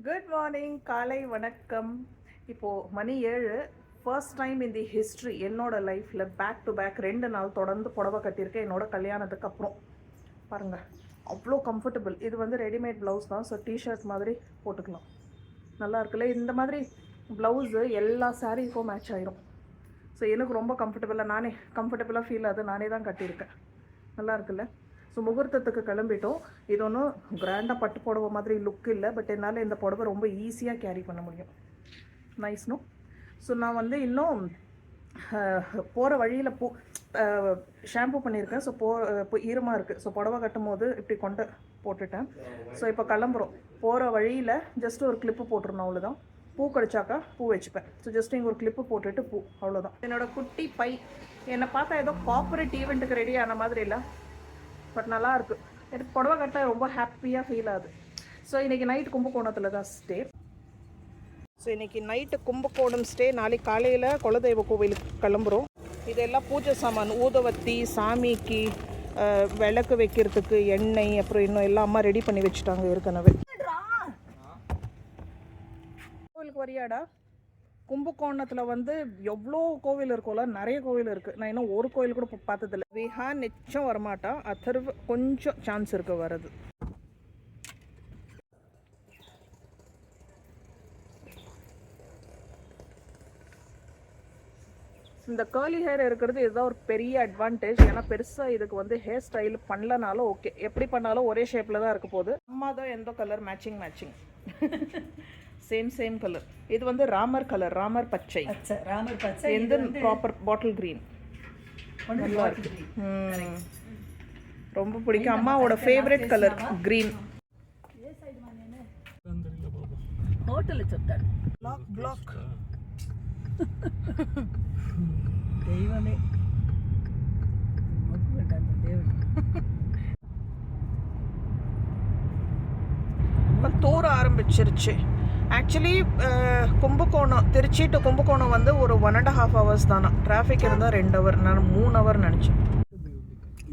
Good morning, காலை வணக்கம். இப்போது மணி 7. ஃபர்ஸ்ட் டைம் இந்த ஹிஸ்ட்ரி என்னோட லைஃப்பில் பேக் டு பேக் 2 நாள் தொடர்ந்து புடவை கட்டியிருக்கேன் என்னோட கல்யாணத்துக்கு அப்புறம். பாருங்கள், அவ்வளோ கம்ஃபர்டபுள். இது வந்து ரெடிமேட் ப்ளவுஸ் தான், ஸோ டிஷர்ட் மாதிரி போட்டுக்கலாம். நல்லா இருக்குல்ல? இந்த மாதிரி ப்ளவுஸு எல்லா சாரீக்கும் மேட்ச் ஆகிரும். ஸோ எனக்கு ரொம்ப கம்ஃபர்டபுளாக ஃபீல் ஆகுது. நானே தான் கட்டியிருக்கேன். நல்லா இருக்குல்ல? ஸோ முகூர்த்தத்துக்கு கிளம்பிட்டோம். இது ஒன்றும் கிராண்டாக பட்டு புடவை மாதிரி லுக் இல்லை, பட் என்னால் இந்த புடவை ரொம்ப ஈஸியாக கேரி பண்ண முடியும். நைஸ்னோ. ஸோ நான் வந்து இன்னும் போகிற வழியில் ஷாம்பு பண்ணியிருக்கேன். ஸோ இப்போ ஈரமாக இருக்குது. ஸோ புடவை கட்டும் போது இப்படி கொண்டு போட்டுட்டேன். ஸோ இப்போ கிளம்புறோம். போகிற வழியில் ஜஸ்ட் ஒரு கிளிப்பு போட்டுருணும், அவ்வளோதான். பூ கிடச்சாக்கா பூ வச்சுப்பேன். ஸோ ஜஸ்ட் இங்கே ஒரு கிளிப்பு போட்டுட்டு பூ, அவ்வளோதான். என்னோடய குட்டி பை என்னை பார்த்தா ஏதோ கார்ப்பரேட் ஈவெண்ட்டுக்கு ரெடி ஆன மாதிரி இல்லை, பட் நல்லா இருக்குது. எனக்கு புடவை கட்ட ரொம்ப ஹாப்பியாக ஃபீல் ஆகுது. ஸோ இன்றைக்கி நைட் கும்பகோணத்தில் தான் ஸ்டே. ஸோ இன்றைக்கி நைட்டு கும்பகோணம் ஸ்டே. நாளைக்கு காலையில் குலதெய்வ கோவிலுக்கு கிளம்புறோம். இதெல்லாம் பூஜை சாமான், ஊதுவத்தி, சாமிக்கு விளக்கு வைக்கிறதுக்கு எண்ணெய், அப்புறம் இன்னும் எல்லாம் அம்மா ரெடி பண்ணி வச்சுட்டாங்க ஏற்கனவே. கோவிலுக்கு வரியாடா? கும்பகோணத்தில் வந்து எவ்வளோ கோவில் இருக்கும்ல, நிறைய கோவில் இருக்குது. நான் இன்னும் ஒரு கோவில் கூட பார்த்ததில்ல. விஹா நிச்சயம் வரமாட்டா, அதர்வ் கொஞ்சம் சான்ஸ் இருக்குது வர்றது. இந்த கேர்லி ஹேர் இருக்கிறது இதுதான் ஒரு பெரிய அட்வான்டேஜ். ஏன்னா பெருசாக இதுக்கு வந்து ஹேர் ஸ்டைல் பண்ணலனாலும் ஓகே, எப்படி பண்ணாலும் ஒரே ஷேப்பில் தான் இருக்க போகுது. அம்மா தான் எந்த கலர் மேட்சிங் சேம் கலர். இது வந்து ராமர் கலர், ராமர் பச்சை. எந்த ப்ராப்பர் பாட்டில் கிரீன். நல்லா இருக்கு, ரொம்ப பிடிக்கும். அம்மாவோட ஃபேவரட் கலர் கிரீன். ஹோட்டல் చెప్తాడు బ్లాక్ தெய்வமே இப்போ தூர ஆரம்பிச்சிருச்சு. ஆக்சுவலி கும்பகோணம், திருச்சி டு கும்பகோணம் வந்து ஒரு 1.5 hours தானா. டிராஃபிக் இருந்தால் 2 hour, நான் 3 hour நினச்சேன்.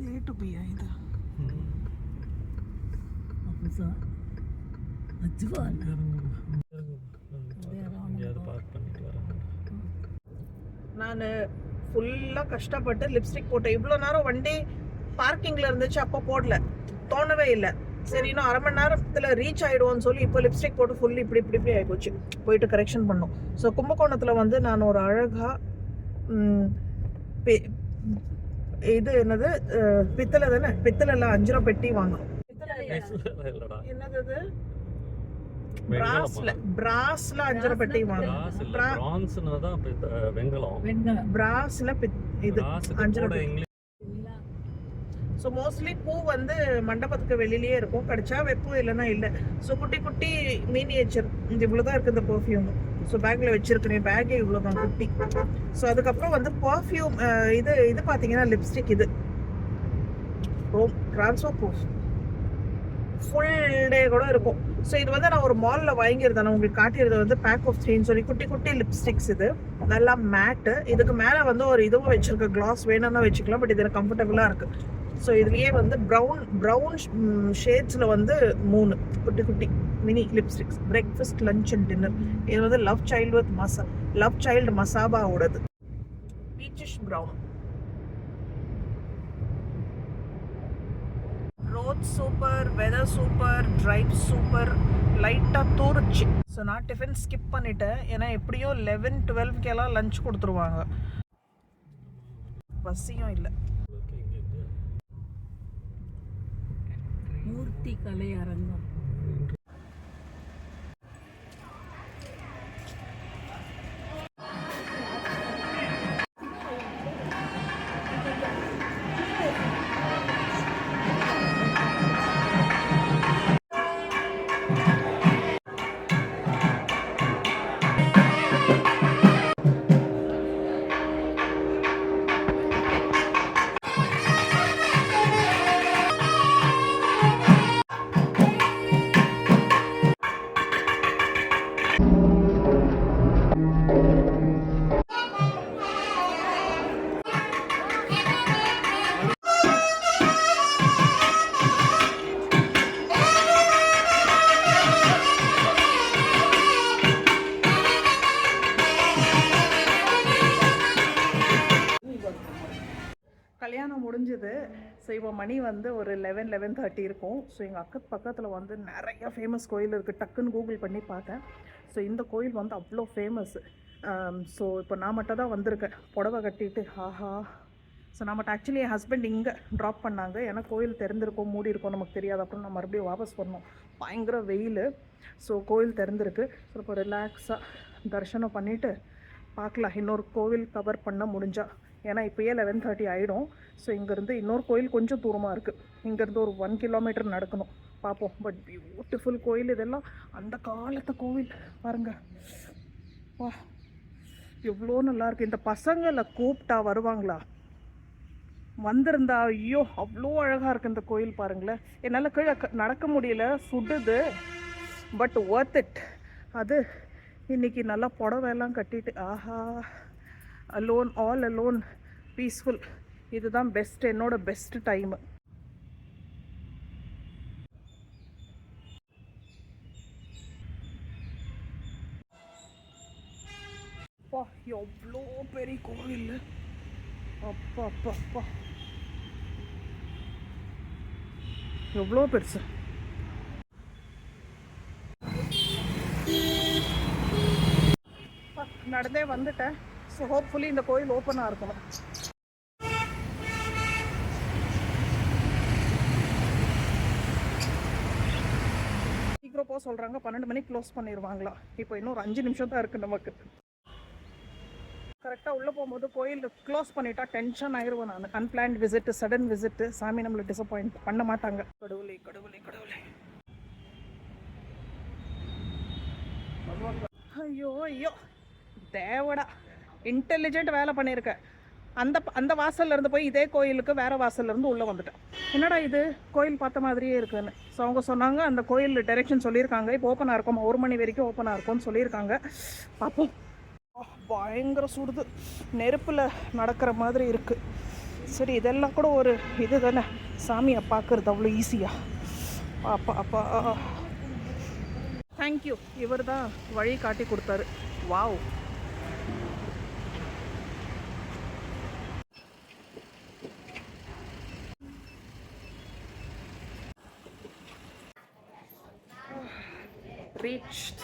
லேட்டு பியா இது நான் ஃபுல்லாக கஷ்டப்பட்டு லிப்ஸ்டிக் போட்டேன். இவ்வளோ நேரம் வண்டி பார்க்கிங்கில் இருந்துச்சு, அப்போ போடல, தோணவே இல்லை. சரி, இன்னும் அரை மணி நேரத்தில் ரீச் ஆகிடுவோன்னு சொல்லி இப்போ லிப்ஸ்டிக் போட்டு ஃபுல் இப்படி ஆகிப்போச்சு. போயிட்டு கரெக்ஷன் பண்ணோம். ஸோ கும்பகோணத்தில் வந்து நான் ஒரு அழகாக இது என்னது பித்தளை தானே, பித்தளைல 5 ரூபா பெட்டி வாங்கணும். என்னது பிராஸ்ல 5 ரூபா பெட்டி வாங்கணும். பிராஸ்ல இது 5 ரூபா. ஸோ மோஸ்ட்லி பூ வந்து மண்டபத்துக்கு வெளியிலேயே இருக்கும், கிடைச்சா வைப்போம், இல்லைன்னா இல்லை. ஸோ குட்டி மினியேச்சர் இந்த இவ்வளோ தான் இருக்குது இந்த பர்ஃப்யூம். ஸோ பேக்கில் வச்சுருக்கேன், பேக்கே இவ்வளோ தான் குட்டி. ஸோ அதுக்கப்புறம் வந்து பர்ஃப்யூம் இது பார்த்தீங்கன்னா லிப்ஸ்டிக், இது ட்ரான்ஸ்ஃபர் ப்ரூஃப், ஃபுல் டே கூட இருக்கும். ஸோ இது வந்து நான் ஒரு மாலில் வாங்கியிருந்தேன். நான் உங்களுக்கு காட்டியிருந்தது வந்து பேக் ஆஃப் 3 சொல்லி குட்டி லிப்ஸ்டிக்ஸ். இது நல்லா மேட்டு. இதுக்கு மேலே வந்து ஒரு இதுவும் வச்சுருக்கேன், கிளாஸ் வேணும்னா வச்சுக்கலாம், பட் இது எனக்கு கம்ஃபர்டபுளாக இருக்குது. ஸோ இதுலேயே வந்து ப்ரௌன் ஷேட்ஸில் வந்து 3 குட்டி mini lipsticks. Breakfast, lunch and dinner. இது வந்து லவ் சைல்டு மசாபாவோடது. Peachish brown. Road super, weather super, drive super. லைட்டாக தூரிச்சு. ஸோ நான் டிஃபன் ஸ்கிப் பண்ணிட்டேன், ஏன்னா எப்படியும் 11-12 லஞ்ச் கொடுத்துருவாங்க. பஸ்ஸியும் இல்லை. மூர்த்தி கலை அரங்கம். ஸோ இப்போ மணி வந்து ஒரு 11:30 இருக்கும். ஸோ எங்கள் பக்கத்தில் வந்து நிறைய ஃபேமஸ் கோயில் இருக்குது. டக்குன்னு கூகுள் பண்ணி பார்த்தேன். ஸோ இந்த கோயில் வந்து அவ்வளோ ஃபேமஸ்ஸு. ஸோ இப்போ நான் மட்டும் தான் வந்திருக்கேன் புடவை கட்டிட்டு. ஆஹா! ஸோ நான் மட்டும் ஆக்சுவலி என் ஹஸ்பண்ட் இங்கே ட்ராப் பண்ணாங்க. ஏன்னா கோயில் திறந்திருக்கோம் மூடி இருக்கோம் நமக்கு தெரியாது. அப்புறம் நான் மறுபடியும் வாபஸ் பண்ணோம். பயங்கர வெயில். ஸோ கோயில் திறந்துருக்கு. ஸோ இப்போ ரிலாக்ஸாக தரிசனம் பண்ணிவிட்டு பார்க்கலாம் இன்னொரு கோவில் கவர் பண்ண முடிஞ்சா. ஏன்னா இப்போயே 11:30 ஆகிடும். ஸோ இங்கேருந்து இன்னொரு கோயில் கொஞ்சம் தூரமாக இருக்குது. இங்கேருந்து ஒரு 1 கிலோமீட்டர் நடக்கணும். பார்ப்போம். பட் பியூட்டிஃபுல் கோயில் இதெல்லாம். அந்த காலத்து கோவில் பாருங்கள். வா, எவ்வளோ நல்லாயிருக்கு. இந்த பசங்களை கூப்பிட்டா வருவாங்களா? வந்திருந்தா ஐயோ அவ்வளோ அழகாக இருக்குது இந்த கோயில். பாருங்களேன், என்னால் கீழே நடக்க முடியல, சுடுது. But worth it. அது இன்றைக்கி நல்லா புடவையெல்லாம் கட்டிட்டு ஆஹா, அலோன், ஆல் அலோன், பீஸ்ஃபுல். இதுதான் பெஸ்ட், என்னோட பெஸ்ட் டைமு. அப்பா எவ்வளோ பெரிய கோவில். அப்பா அப்பா அப்பா எவ்வளோ பெருசு. நடந்தே வந்துட்டேன். ஸோ ஹோப்ஃபுல்லி இந்த கோயில் ஓப்பனாக இருக்கணும். சீக்கிரம் போக சொல்கிறாங்க. 12 மணிக்கு க்ளோஸ் பண்ணிடுவாங்களா? இப்போ இன்னும் ஒரு 5 நிமிஷம் தான் இருக்குது நமக்கு. கரெக்டாக உள்ளே போகும்போது கோயில் க்ளோஸ் பண்ணிட்டா டென்ஷன் ஆயிடுவேன் நான். அன்பிளான்ட் விசிட்டு, சடன் விசிட்டு, சாமி நம்மளை டிசப்பாயிண்ட் பண்ண மாட்டாங்க. கடவுளே கடவுளே கடவுளே. ஐயோ ஐயோ தேவடா, இன்டெலிஜென்ட் வேலை பண்ணியிருக்கேன். அந்த வாசல்ல இருந்து போய் இதே கோயிலுக்கு வேறு வாசல்ல இருந்து உள்ளே வந்துட்டேன். என்னடா இது கோயில் பார்த்த மாதிரியே இருக்குன்னு. ஸோ அவங்க சொன்னாங்க அந்த கோயில் டைரெக்ஷன் சொல்லியிருக்காங்க. இப்போ ஓப்பனாக இருக்கும், 1 மணி வரைக்கும் ஓப்பனாக இருக்கும்னு சொல்லியிருக்காங்க. பார்ப்போம். பயங்கர சுடுது, நெருப்பில் நடக்கிற மாதிரி இருக்குது. சரி, இதெல்லாம் கூட ஒரு இது தானே, சாமியை பார்க்குறது அவ்வளோ ஈஸியாக. அப்பா அப்பா தேங்க்யூ. இவர் தான் வழி காட்டி கொடுத்தாரு. Wow. Reached.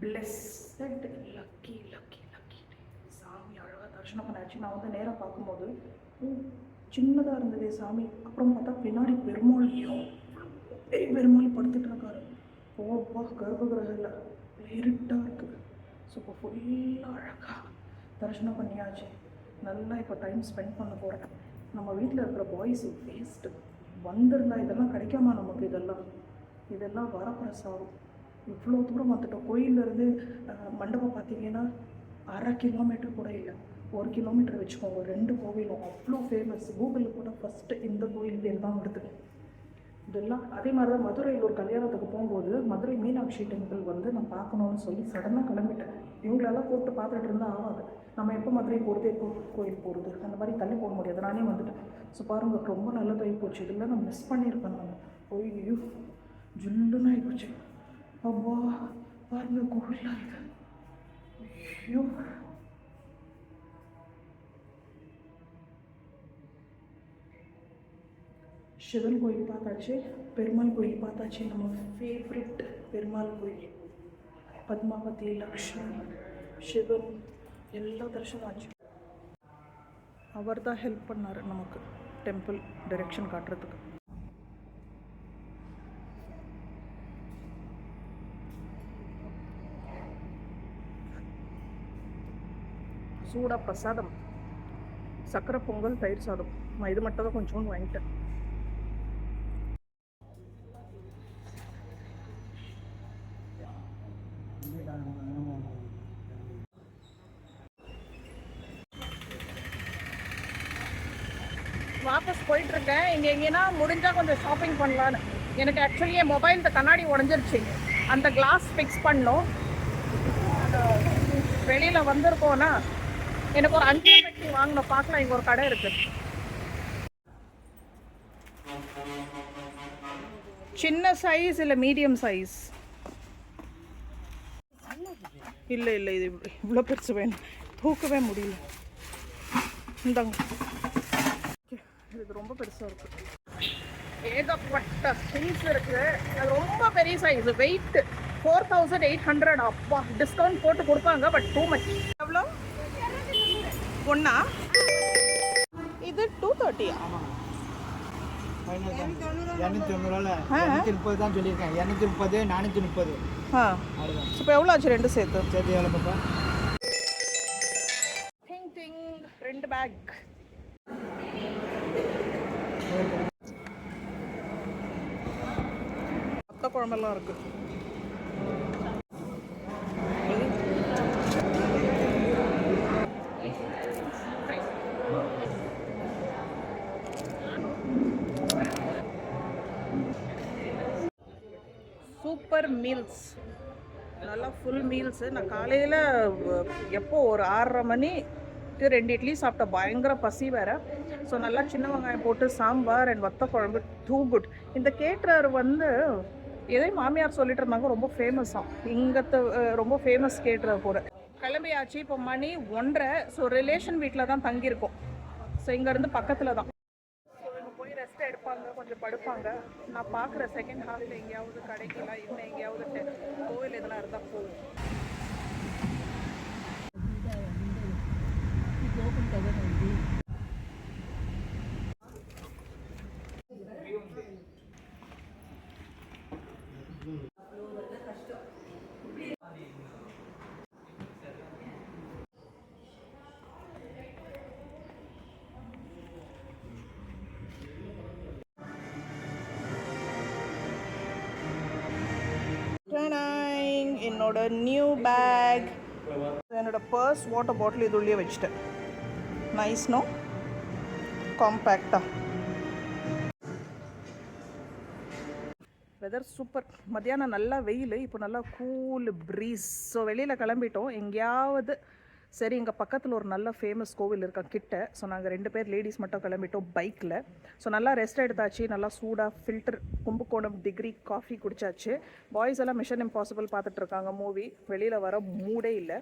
Blessed, lucky, lucky, lucky day. சாமி அழகாக தரிசனம் பண்ணாச்சு. நான் வந்து நேராக பார்க்கும்போது சின்னதாக இருந்தது சாமி. அப்புறம் பார்த்தா பின்னாடி பெருமாள், பெருமாள் படுத்துட்டு இருக்காரு. ஓப்பா கர்ப்பகிரகம் இல்லை, இருட்டாக இருக்குது. ஸோ இப்போ ஃபுல்லாக அழகாக தரிசனம் பண்ணியாச்சு. நல்லா இப்போ டைம் ஸ்பெண்ட் பண்ண போகிறேன். நம்ம வீட்டில் இருக்கிற பாய்ஸ் வேஸ்ட்டு. வந்திருந்தா இதெல்லாம் கிடைக்காமா நமக்கு? இதெல்லாம் வரப்பிரசாதம். இவ்வளோ தூரம் வந்துட்டோம். கோயிலேருந்து மண்டபம் பார்த்தீங்கன்னா 1/2 கிலோமீட்டர் கூட இல்லை, 1 கிலோமீட்டர் வச்சுக்கோங்க. 2 கோவிலும் அவ்வளோ ஃபேமஸ். கூகுளில் கூட ஃபஸ்ட்டு இந்த கோயில் பேர் தான் வருது. இதெல்லாம் அதே மாதிரி தான் மதுரையில் ஒரு கல்யாணத்துக்கு போகும்போது மதுரை மீனாட்சி டெம்பிள் வந்து நான் பார்க்கணுன்னு சொல்லி சடனாக கிளம்பிட்டேன். இவங்களெல்லாம் கூப்பிட்டு பார்த்துட்டு இருந்தால் ஆகாது. நம்ம எப்போ மதுரை போகிறது, எப்போ கோயில் போகிறது, அந்த மாதிரி தள்ளி போக முடியாது. நானே வந்துட்டேன். ஸோ பாருங்கள், ரொம்ப நல்லதாகி போச்சு. இதெல்லாம் நான் மிஸ் பண்ணியிருப்பேன். நான் ஐயோ ஜுல்லுன்னு ஆகிப்போச்சு. அப்பா பாருங்க கோவிலா இது. ஐயோ சிவன் கோயில் பார்த்தாச்சு, பெருமாள் கோயில் பார்த்தாச்சு. நம்ம ஃபேவரெட் பெருமாள் கோயில், பத்மாவதி, லக்ஷ்மி, சிவன் எல்லா தரிசனம் ஆச்சு. அவர் தான் ஹெல்ப் பண்ணார் நமக்கு டெம்பிள் டைரெக்ஷன் காட்டுறதுக்கு. சூடா பிரசாதம், சக்கரை பொங்கல், தயிர் சாதம். நான் இது மட்டும் தான் கொஞ்சோண்டு வாங்கிட்டேன். வாபஸ் போயிட்டுருக்கேன். இங்கே எங்கேனா முடிஞ்சால் கொஞ்சம் ஷாப்பிங் பண்ணலான்னு. எனக்கு ஆக்சுவலி என் மொபைல் கண்ணாடி உடஞ்சிருச்சு. அந்த கிளாஸ் ஃபிக்ஸ் பண்ணோம். வெளியில் வந்திருக்கோன்னா எனக்கு ஒரு 5 பெட்டி வாங்கணும். பார்க்கலாம், இங்கே ஒரு கடை இருக்கு. சின்ன சைஸ் இல்லை மீடியம் சைஸ்? இல்லை இல்லை, இது இவ்வளோ பெருசு வேணும், தூக்கவே முடியல. இந்தாங்க, இது ரொம்ப பெருசாக இருக்குது. ஏகப்பட்ட திங்ஸ் இருக்குது. அது ரொம்ப பெரிய சைஸ். வெயிட் 4800. அப்பா, டிஸ்கவுண்ட் போட்டு கொடுப்பாங்க, பட் டூ மச். எவ்வளோ ஒன்றா? இது 230. 230 தான் சொல்லியிருக்கேன். 230, 430. இப்போ எவ்வளோ ஆச்சு ரெண்டு சேர்த்து? சரி, எவ்வளோ பாப்பா? டிங் டிங், 2 பேக். மொத்த குழம்பெல்லாம் இருக்கு. சூப்பர் மீல்ஸ், நல்லா ஃபுல் மீல்ஸு. நான் காலையில் எப்போ ஒரு 6:30 மணி 2 இட்லி சாப்பிட்டேன். பயங்கர பசி வேறு. ஸோ நல்லா சின்ன வெங்காயம் போட்டு சாம்பார் அண்ட் வத்த குழம்பு, டூ குட். இந்த கேட்டரர் வந்து எதையும் மாமியார் சொல்லிட்டு இருந்தாங்க, ரொம்ப ஃபேமஸாக. இங்கத்த ரொம்ப ஃபேமஸ் கேட்டரர் கூட. கிளம்பியாச்சு. இப்போ மணி 1:30. ஸோ ரிலேஷன் வீட்டில் தான் தங்கியிருக்கோம். ஸோ இங்கேருந்து பக்கத்தில் தான். போய் ரெஸ்ட் எடுப்பாங்க, கொஞ்சம் படுப்பாங்க. நான் பார்க்குற செகண்ட் ஹாஃபில் எங்கேயாவது கடைக்கலாம், இன்னும் எங்கேயாவது கோவில் இதெல்லாம் இருந்தால் போகும். என்னோட நியூ பேக், என்னோட பர்ஸ், வாட்டர் பாட்டில் இது உள்ளே வச்சுட்டேன். Nice, no? காம்பேக்டா. Weather super. மத்தியானம் நல்லா வெயில், இப்போ நல்லா கூல் ப்ரீஸ். ஸோ வெளியில் கிளம்பிட்டோம் எங்கேயாவது. சரி, இங்கே பக்கத்தில் ஒரு நல்ல ஃபேமஸ் கோவில் இருக்கா கிட்ட. ஸோ நாங்கள் 2 பேர் லேடிஸ் மட்டும் கிளம்பிட்டோம் பைக்கில். ஸோ நல்லா ரெஸ்ட் எடுத்தாச்சு. நல்லா சூடாக ஃபில்டர் கும்பகோணம் டிகிரி காஃபி குடிச்சாச்சு. பாய்ஸ் எல்லாம் மிஷன் இம்பாசிபிள் பார்த்துட்டு இருக்காங்க மூவி. வெளியில் வர மூடே இல்லை.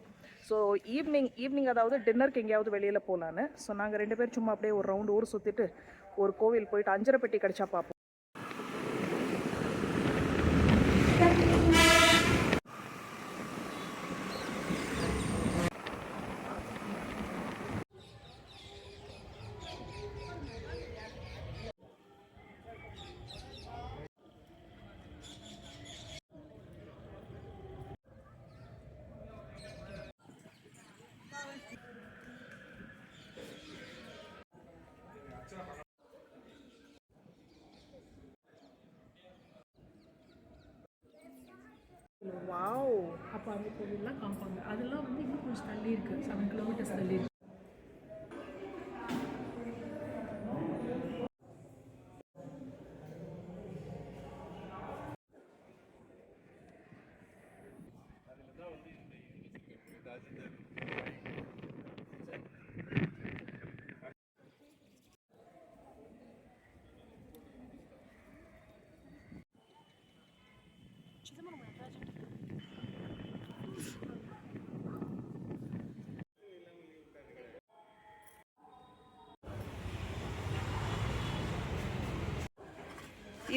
ஸோ ஈவினிங் அதாவது டின்னருக்கு எங்கேயாவது வெளியில் போகலான்னு. ஸோ நாங்கள் 2 பேர் சும்மா அப்படியே ஒரு ரவுண்டு ஊர் சுற்றிட்டு ஒரு கோவில் போயிட்டு 5 பெட்டி கிடச்சா பார்ப்போம். வாவ், அப்போ அந்த கோவில்லாம் காம்பாங்க. அதெல்லாம் வந்து இன்னும் கொஞ்சம் தள்ளி இருக்குது, 7 கிலோமீட்டர்ஸ் தள்ளி இருக்கு.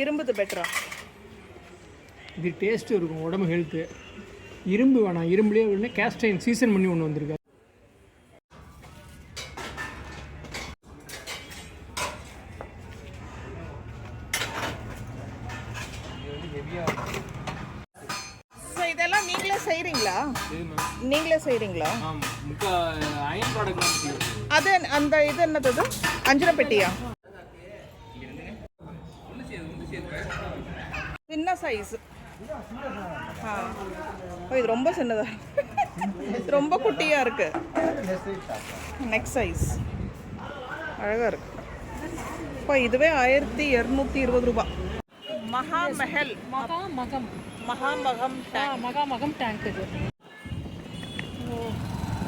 இரும்புது பெட்டரா? இது டேஸ்ட்டு இருக்கும், உடம்பு ஹெல்த்து. இரும்பு வேணாம், இரும்புலேயே ஒன்று கேஸ்டைன் சீசன் பண்ணி ஒன்று வந்திருக்கு. ஸோ இதெல்லாம் நீங்களே செய்கிறீங்களா? நீங்களே செய்கிறீங்களா? Iron product. அது அந்த இது என்னது? 5 பெட்டியா? சின்ன சைஸ். இது ரொம்ப சின்னதா, ரொம்ப குட்டியாக இருக்கு. நெக்ஸ்ட் சைஸ் அழகாக இருக்கு. இப்போ இதுவே 1220 ரூபாய். மகாமஹல் மகாமகம் டேங்க் இது.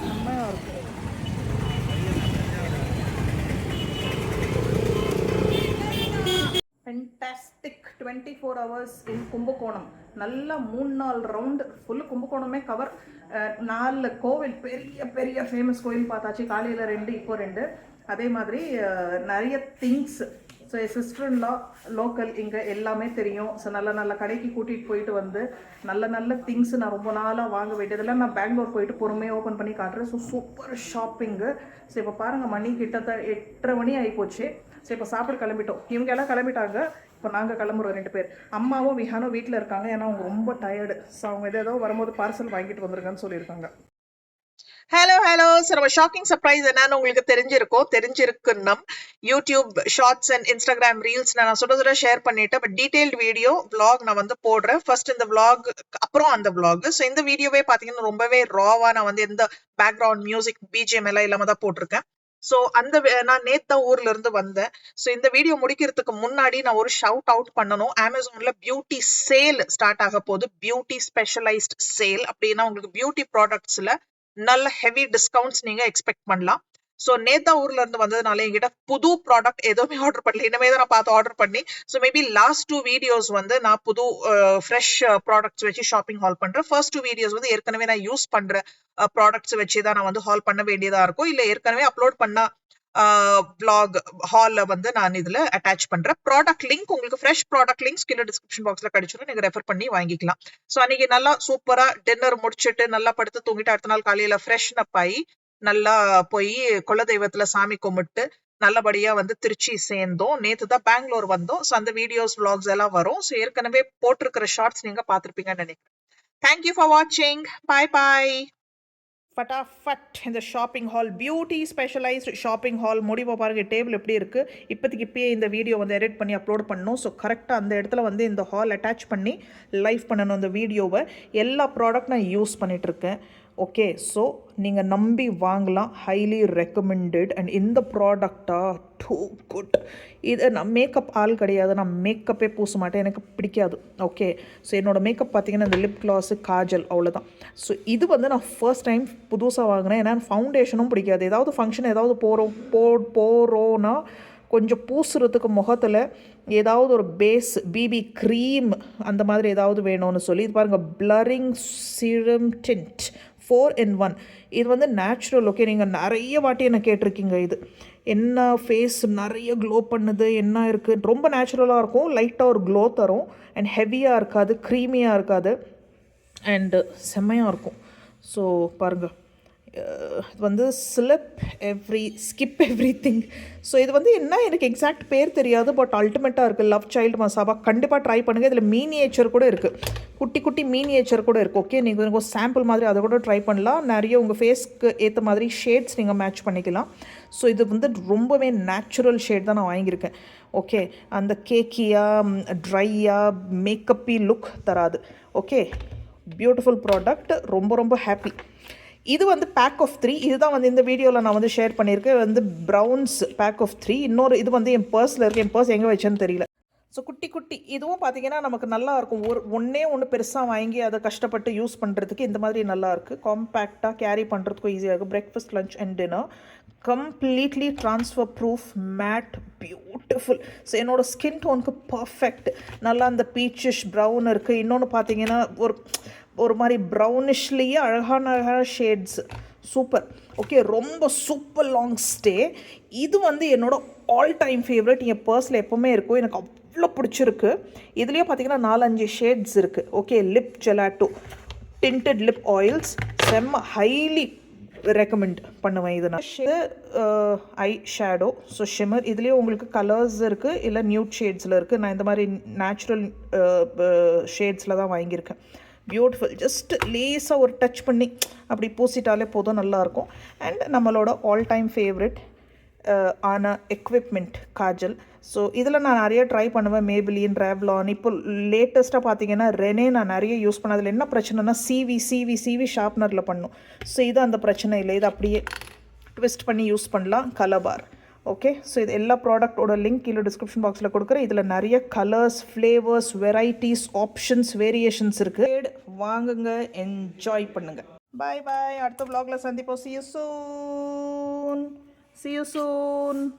செம்மையாக இருக்கு. ஃபண்டாஸ்டிக் 24 hours இன் கும்பகோணம். நல்லா 3-4 ரவுண்டு ஃபுல்லு கும்பகோணமே கவர். 4 கோவில், பெரிய பெரிய ஃபேமஸ் கோவில் பார்த்தாச்சு. காலையில் 2, இப்போ 2. அதே மாதிரி நிறைய திங்ஸ். ஸோ என் சிஸ்டர்லா லோக்கல் இங்கே எல்லாமே தெரியும். ஸோ நல்ல நல்ல கடைக்கு கூட்டிகிட்டு போயிட்டு வந்து நல்ல நல்ல திங்ஸ் நான் ரொம்ப நாளாக வாங்க வேண்டியதெல்லாம் நான் பெங்களூர் போயிட்டு பொறுமையாக ஓப்பன் பண்ணி காட்டுறேன். So super shopping. ஸோ இப்போ பாருங்கள், மணி கிட்டத்தட்ட 8:30 மணி ஆகிப்போச்சு. ஸோ இப்போ சாப்பிட கிளம்பிட்டோம். இவங்க எல்லாம் கிளம்பிட்டாங்க. இப்போ நாங்கள் கிளம்புறோம் 2 பேர். அம்மாவும் விஹானும் வீட்டில் இருக்காங்க. ஏன்னா அவங்க ரொம்ப டயர்டு. ஸோ அவங்க ஏதோ வரும்போது பார்சல் வாங்கிட்டு வந்துருங்கன்னு சொல்லியிருக்காங்க. ஹலோ ஸோ நம்ம ஷாக்கிங் சர்ப்ரைஸ் என்னன்னு உங்களுக்கு தெரிஞ்சிருக்குன்னா YouTube shorts and Instagram reels நான் சொல்ல ஷேர் பண்ணிட்டேன். பட் டீடைல்டு வீடியோ விளாக் நான் வந்து போடுறேன். ஃபர்ஸ்ட் இந்த விளாக், அப்புறம் அந்த விளாக். ஸோ இந்த வீடியோவே பார்த்தீங்கன்னா ரொம்பவே ராவா நான் வந்து எந்த பேக்ரவுண்ட் மியூசிக் பிஜிஎம் எல்லாம் இல்லாம தான் போட்டிருக்கேன். ஸோ நான் நேத்து ஊர்ல இருந்து வந்தேன். ஸோ இந்த வீடியோ முடிக்கிறதுக்கு முன்னாடி நான் ஒரு ஷவுட் அவுட் பண்ணணும். அமேசான்ல பியூட்டி சேல் ஸ்டார்ட் ஆக போகுது. பியூட்டி ஸ்பெஷலைஸ்ட் சேல் அப்படின்னா உங்களுக்கு பியூட்டி ப்ராடக்ட்ஸ்ல நல்ல ஹெவி டிஸ்கவுண்ட்ஸ் நீங்க எக்ஸ்பெக்ட் பண்ணலாம். ஸோ நேத்தா ஊர்ல இருந்து வந்ததுனால என்கிட்ட புது ப்ராடக்ட் எதுவுமே ஆர்டர் பண்ணல. இனிமே தான் நான் பார்த்து ஆர்டர் பண்ணி. ஸோ மேபி லாஸ்ட் 2 வீடியோஸ் வந்து நான் புது ஃப்ரெஷ் ப்ராடக்ட்ஸ் வச்சு ஷாப்பிங் ஹால் பண்றேன். ஃபர்ஸ்ட் 2 வீடியோஸ் வந்து ஏற்கனவே நான் யூஸ் பண்ற ப்ராடக்ட்ஸ் வச்சு தான் நான் வந்து ஹால் பண்ண வேண்டியதா இருக்கும். இல்ல ஏற்கனவே அப்லோட் பண்ண vlog ஹால்ல வந்து நான் இதுல அட்டாச் பண்றேன். ப்ராடக்ட் லிங்க் உங்களுக்கு ஃப்ரெஷ் ப்ராடக்ட் லிங்க் கீழே டிஸ்கிரிப்ஷன் பாக்ஸ்ல கிடைச்சிடும். நீங்க ரெஃபர் பண்ணி வாங்கிக்கலாம். ஸோ அன்னைக்கு நல்லா சூப்பரா டின்னர் முடிச்சுட்டு நல்லா படுத்து தூங்கிட்டு அடுத்த நாள் காலையில ஃப்ரெஷ் அப் ஆகி நல்லா போய் குலதெய்வத்துல சாமி கும்பிட்டு நல்லபடியா வந்து திருச்சி சேர்ந்தோம். நேத்து தான் பெங்களூர் வந்தோம். ஸோ அந்த வீடியோஸ் vlogs எல்லாம் வரும். ஸோ ஏற்கனவே போட்டிருக்கிற ஷார்ட்ஸ் நீங்க பார்த்திருப்பீங்கன்னு நினைக்கிறேன். தேங்க்யூ ஃபார் வாட்சிங். பாய். ஃபட்டாஃபட் இந்த shopping hall, beauty specialised shopping hall முடிவை பாருங்கள். டேபிள் எப்படி இருக்குது. இப்போயே இந்த வீடியோ வந்து எடிட் பண்ணி அப்லோட் பண்ணணும். ஸோ கரெக்டாக அந்த இடத்துல வந்து இந்த ஹால் அட்டாச் பண்ணி லைவ் பண்ணணும் இந்த வீடியோவை. எல்லா ப்ராடக்ட் நான் யூஸ் பண்ணிகிட்ருக்கேன். ஓகே, ஸோ நீங்கள் நம்பி வாங்கலாம். Highly recommended. அண்ட் இந்த ப்ராடக்டா டூ குட். இது நான் மேக்கப் ஆள் கிடையாது. நான் மேக்கப்பே பூச மாட்டேன், எனக்கு பிடிக்காது. ஓகே, ஸோ என்னோடய மேக்கப் பார்த்தீங்கன்னா இந்த லிப் கிளாஸு, காஜல், அவ்வளோதான். ஸோ இது வந்து நான் ஃபர்ஸ்ட் டைம் புதுசாக வாங்கினேன். ஏன்னா ஃபவுண்டேஷனும் பிடிக்காது. ஏதாவது ஃபங்க்ஷன் ஏதாவது போகிறோன்னா கொஞ்சம் பூசுறதுக்கு முகத்தில் ஏதாவது ஒரு பேஸ், பிபி க்ரீம் அந்த மாதிரி ஏதாவது வேணும்னு சொல்லி இது பாருங்கள். Blurring serum tint 4-in-1. இது வந்து நேச்சுரல். ஓகே, நீங்கள் நிறைய வாட்டி என்ன கேட்டிருக்கீங்க இது என்ன ஃபேஸ் நிறைய க்ளோ பண்ணுது என்ன இருக்குது. ரொம்ப நேச்சுரலாக இருக்கும். லைட்டாக ஒரு க்ளோ தரும். அண்ட் ஹெவியாக இருக்காது, க்ரீமியாக இருக்காது, அண்டு செம்மையாக இருக்கும். ஸோ பாருங்கள், இது வந்து ஸ்கிப் எவ்ரி திங். ஸோ இது வந்து என்ன எனக்கு எக்ஸாக்ட் பேர் தெரியாது. பட் அல்டிமேட்டாக இருக்குது. லவ் சைல்டு மசாபா கண்டிப்பாக ட்ரை பண்ணுங்கள். இதில் மீனியேச்சர் கூட இருக்குது. குட்டி மீனியேச்சர் கூட இருக்குது. ஓகே, நீங்கள் கொஞ்சம் சாம்பிள் மாதிரி அதை கூட ட்ரை பண்ணலாம். நிறைய உங்கள் ஃபேஸ்க்கு ஏற்ற மாதிரி ஷேட்ஸ் நீங்கள் மேட்ச் பண்ணிக்கலாம். ஸோ இது வந்து ரொம்பவே நேச்சுரல் ஷேட் தான் நான் வாங்கியிருக்கேன். ஓகே, அந்த கேக்கியாக ட்ரையாக மேக்கப்பி லுக் தராது. Okay, beautiful product. ரொம்ப ஹாப்பி. இது வந்து பேக் ஆஃப் 3. இதுதான் வந்து இந்த வீடியோவில் நான் வந்து ஷேர் பண்ணியிருக்கேன். வந்து ப்ரௌன்ஸ் பேக் ஆஃப் 3. இன்னொரு இது வந்து என் பர்ஸில் இருக்குது. என் பர்ஸ் எங்கே வச்சேன்னு தெரியல. ஸோ குட்டி இதுவும் பார்த்தீங்கன்னா நமக்கு நல்லா இருக்கும். ஒன்று பெருசாக வாங்கி அதை கஷ்டப்பட்டு யூஸ் பண்ணுறதுக்கு இந்த மாதிரி நல்லாயிருக்கு. காம்பேக்டாக கேரி பண்ணுறதுக்கும் ஈஸியாக இருக்குது. Breakfast, lunch and dinner. Completely transfer proof, matte, beautiful. So என்னோடய ஸ்கின் டோனுக்கு பர்ஃபெக்ட். நல்லா அந்த பீச்சிஷ் ப்ரௌன் இருக்குது. இன்னொன்று பார்த்தீங்கன்னா ஒரு மாதிரி ப்ரௌனிஷ்லேயே அழகான ஷேட்ஸ். சூப்பர். ஓகே, ரொம்ப சூப்பர் லாங் ஸ்டே. இது வந்து என்னோட ஆல் டைம் ஃபேவரட். என் பர்ஸில் எப்போவுமே இருக்கும். எனக்கு அவ்வளோ பிடிச்சிருக்கு. இதுலேயே பார்த்தீங்கன்னா 4-5 ஷேட்ஸ் இருக்குது. Okay, lip gelato, tinted lip oils, செம்ம ஹைலி ரெக்கமெண்ட் பண்ணுவேன். இது நான் ஐ ஷேடோ, ஸோ ஷிமர். இதுலேயே உங்களுக்கு கலர்ஸ் இருக்குது, இல்லை நியூட் ஷேட்ஸில் இருக்குது. நான் இந்த மாதிரி நேச்சுரல் ஷேட்ஸில் தான் வாங்கியிருக்கேன். பியூட்டிஃபுல். ஜஸ்ட் லேஸாக ஒரு டச் பண்ணி அப்படி பூசிட்டாலே போதும், நல்லாயிருக்கும். அண்ட் நம்மளோட ஆல் டைம் ஃபேவரட் ஆன எக்விப்மெண்ட் காஜல். ஸோ இதில் நான் நிறைய ட்ரை பண்ணுவேன். மேபிலின், ரேவ்லான். இப்போ லேட்டஸ்ட்டாக பார்த்தீங்கன்னா ரெனே நான் நிறைய யூஸ் பண்ண. அதில் என்ன பிரச்சனைனா சிவி ஷார்ப்னரில் பண்ணும். ஸோ இது அந்த பிரச்சனை இல்லை. இது அப்படியே ட்விஸ்ட் பண்ணி யூஸ் பண்ணலாம். கலர் பார். ஓகே, ஸோ இது எல்லா ப்ராடக்டோட லிங்க் கீழே டிஸ்கிரிப்ஷன் பாக்ஸில் கொடுக்குறேன். இதில் நிறைய colours, flavours, varieties, options, variations இருக்குது. வாங்குங்க, என்ஜாய் பண்ணுங்கள். பாய். அடுத்த vlogல சந்திப்போம். See you soon.